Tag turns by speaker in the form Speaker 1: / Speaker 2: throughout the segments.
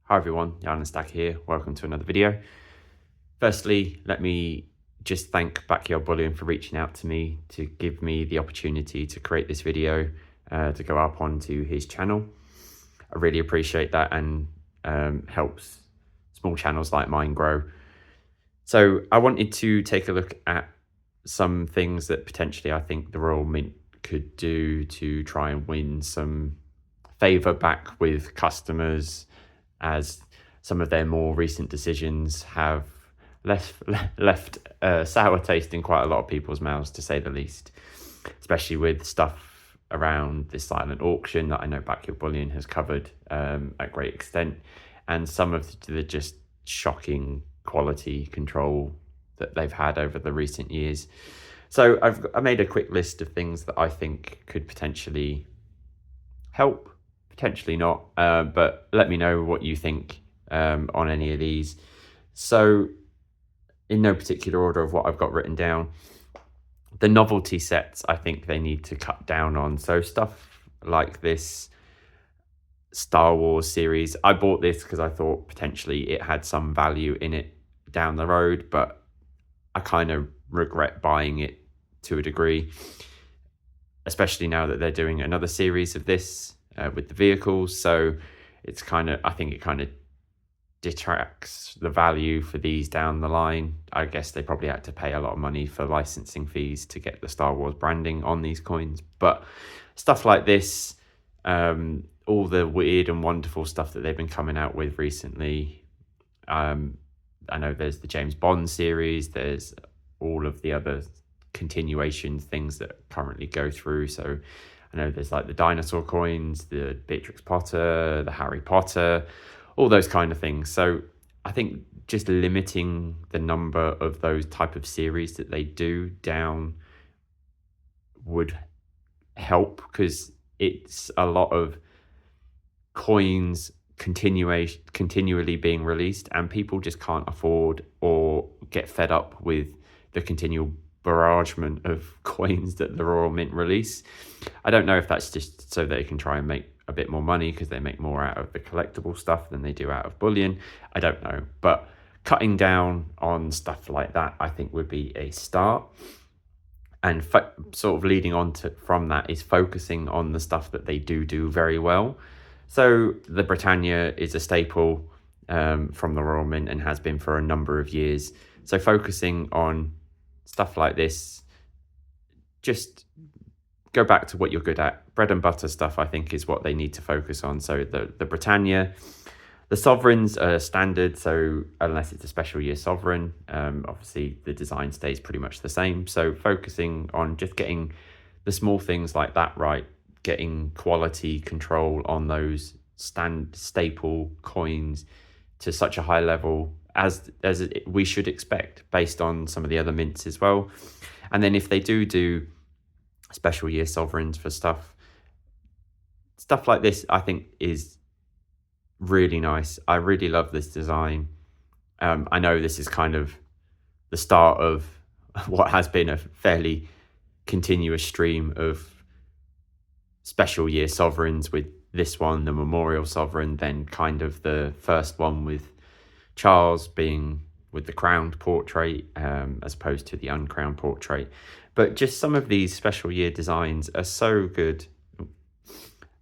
Speaker 1: Hi everyone, Jan Stack here. Welcome to another video. Firstly, let me just thank Backyard Bullion for reaching out to me to give me the opportunity to create this video to go up onto his channel. I really appreciate that and helps small channels like mine grow. So I wanted to take a look at some things that potentially I think the Royal Mint could do to try and win some favour back with customers, as some of their more recent decisions have left a sour taste in quite a lot of people's mouths, to say the least, especially with stuff around the silent auction that I know Backyard Bullion has covered at great extent, and some of the just shocking quality control that they've had over the recent years. So I made a quick list of things that I think could potentially help, potentially not, but let me know what you think on any of these. So in no particular order of what I've got written down, the novelty sets I think they need to cut down on. So stuff like this Star Wars series, I bought this because I thought potentially it had some value in it down the road, but I kind of regret buying it to a degree, especially now that they're doing another series of this with the vehicles. So it's I think it kind of detracts the value for these down the line. I guess they probably had to pay a lot of money for licensing fees to get the Star Wars branding on these coins. But stuff like this, all the weird and wonderful stuff that they've been coming out with recently. I know there's the James Bond series, there's all of the other continuation things that currently go through. So I know there's like the dinosaur coins, the Beatrix Potter, the Harry Potter, all those kind of things. So I think just limiting the number of those type of series that they do down would help, because it's a lot of coins continually being released, and people just can't afford or get fed up with the continual barragement of coins that the Royal Mint release. I don't know if that's just so they can try and make a bit more money because they make more out of the collectible stuff than they do out of bullion. I don't know, but cutting down on stuff like that I think would be a start. And sort of leading on from that is focusing on the stuff that they do very well. So the Britannia is a staple from the Royal Mint and has been for a number of years. So focusing on stuff like this, just go back to what you're good at. Bread and butter stuff, I think, is what they need to focus on. So the Britannia, the sovereigns are standard, so unless it's a special year sovereign, obviously the design stays pretty much the same. So focusing on just getting the small things like that right, getting quality control on those staple coins to such a high level as we should expect based on some of the other mints as well. And then if they do special year sovereigns for stuff like this, I think is really nice. I really love this design. I know this is kind of the start of what has been a fairly continuous stream of special year sovereigns, with this one, the Memorial Sovereign, then kind of the first one with Charles being with the crowned portrait as opposed to the uncrowned portrait. But just some of these special year designs are so good.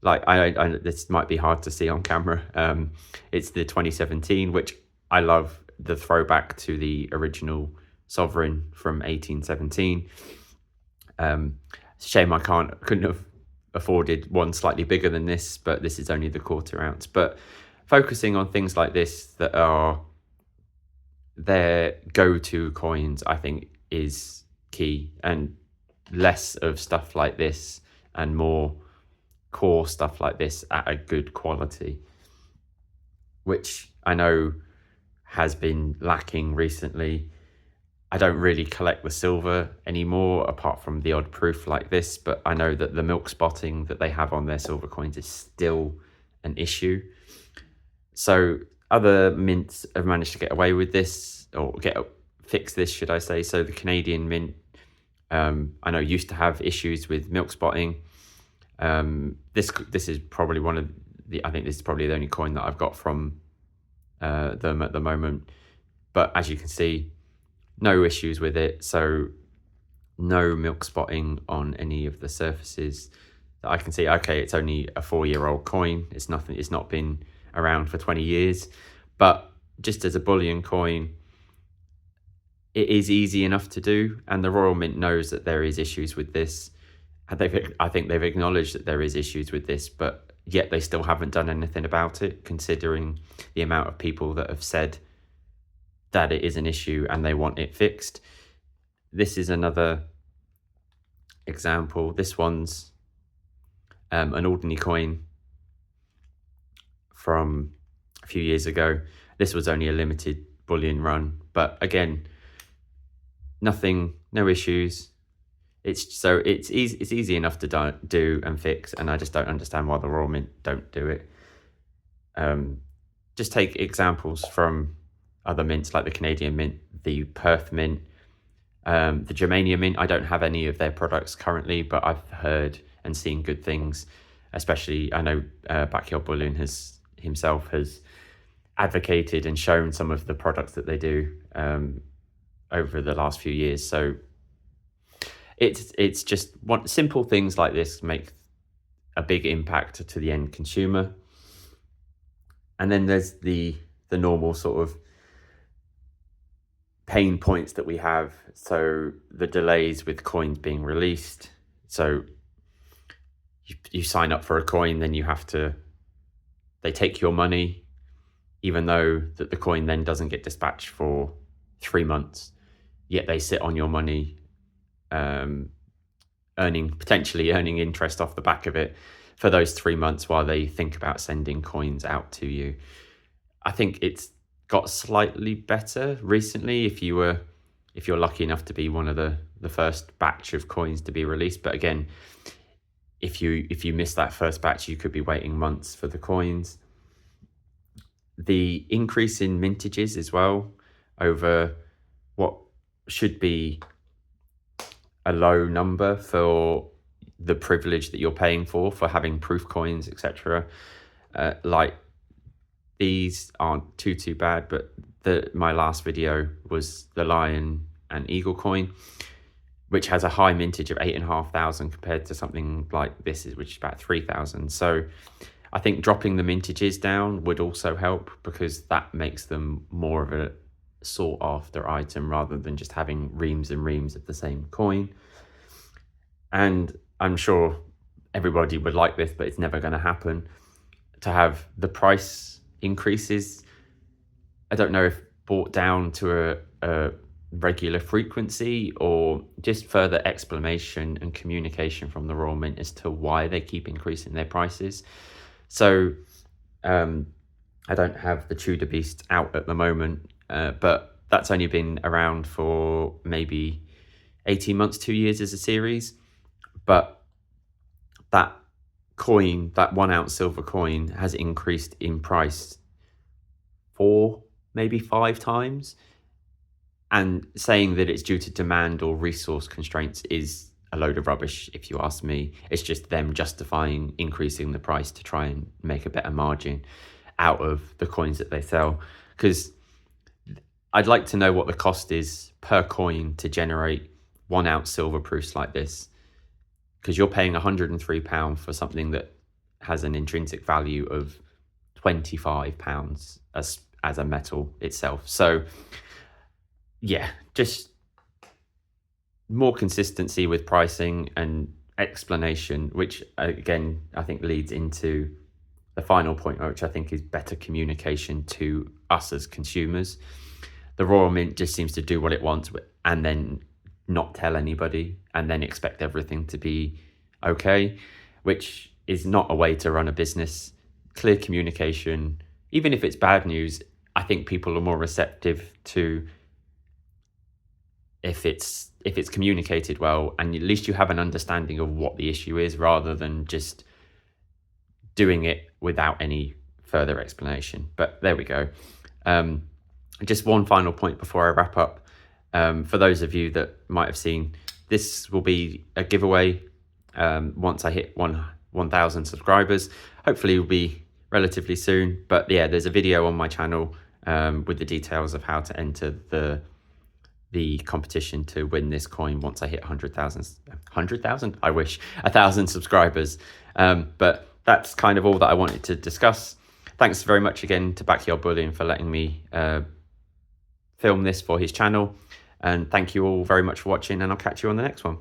Speaker 1: Like I this might be hard to see on camera. It's the 2017, which I love, the throwback to the original sovereign from 1817. Shame I couldn't have afforded one slightly bigger than this, but this is only the 1/4 ounce. But focusing on things like this that are their go-to coins, I think, is key, and less of stuff like this and more core stuff like this at a good quality, which I know has been lacking recently. I don't really collect the silver anymore, apart from the odd proof like this, but I know that the milk spotting that they have on their silver coins is still an issue. So other mints have managed to get away with this, or fix this, should I say. So the Canadian Mint, I know, used to have issues with milk spotting. This is probably one of I think this is probably the only coin that I've got from them at the moment. But as you can see, no issues with it. So no milk spotting on any of the surfaces that I can see. Okay, it's only a 4-year-old coin. It's nothing. It's not been around for 20 years. But just as a bullion coin, it is easy enough to do, and the Royal Mint knows that there is issues with this. I think they've acknowledged that there is issues with this, but yet they still haven't done anything about it, considering the amount of people that have said that it is an issue and they want it fixed. This is another example. This one's an ordinary coin from a few years ago. This was only a limited bullion run, but again, no issues. It's easy enough to do and fix, and I just don't understand why the Royal Mint don't do it. Just take examples from other mints like the Canadian Mint, the Perth Mint, the Germania Mint. I don't have any of their products currently, but I've heard and seen good things. Especially, I know Backyard Bullion himself has advocated and shown some of the products that they do over the last few years. So it's just simple things like this make a big impact to the end consumer. And then there's the normal sort of pain points that we have. So the delays with coins being released. So you sign up for a coin, then they take your money, even though that the coin then doesn't get dispatched for 3 months, yet they sit on your money, potentially earning interest off the back of it for those 3 months while they think about sending coins out to you. I think it's got slightly better recently if you're lucky enough to be one of the first batch of coins to be released. But again, if you miss that first batch, you could be waiting months for the coins. The increase in mintages as well over what should be a low number for the privilege that you're paying for having proof coins, etc. Like these aren't too bad, but my last video was the Lion and Eagle coin, which has a high mintage of 8,500 compared to something like this, which is about 3,000. So I think dropping the mintages down would also help, because that makes them more of a sought after item rather than just having reams and reams of the same coin. And I'm sure everybody would like this, but it's never going to happen, to have the price increases, I don't know if brought down to a regular frequency, or just further explanation and communication from the Royal Mint as to why they keep increasing their prices. So I don't have the Tudor Beast out at the moment, but that's only been around for maybe 18 months, 2 years as a series. But that coin, that 1 ounce silver coin, has increased in price 4, maybe 5 times. And saying that it's due to demand or resource constraints is a load of rubbish, if you ask me. It's just them justifying increasing the price to try and make a better margin out of the coins that they sell. Because I'd like to know what the cost is per coin to generate 1 ounce silver proofs like this. Because you're paying £103 for something that has an intrinsic value of £25 as a metal itself. So yeah, just more consistency with pricing and explanation, which again, I think leads into the final point, which I think is better communication to us as consumers. The Royal Mint just seems to do what it wants and then not tell anybody and then expect everything to be okay, which is not a way to run a business. Clear communication, even if it's bad news, I think people are more receptive to if it's communicated well, and at least you have an understanding of what the issue is, rather than just doing it without any further explanation. But there we go. Just one final point before I wrap up. For those of you that might have seen, this will be a giveaway once I hit 1,000 subscribers. Hopefully it will be relatively soon. But yeah, there's a video on my channel with the details of how to enter the competition to win this coin once I hit 100,000. I wish 1,000 subscribers. But that's kind of all that I wanted to discuss. Thanks very much again to Backyard Bullion for letting me film this for his channel. And thank you all very much for watching, and I'll catch you on the next one.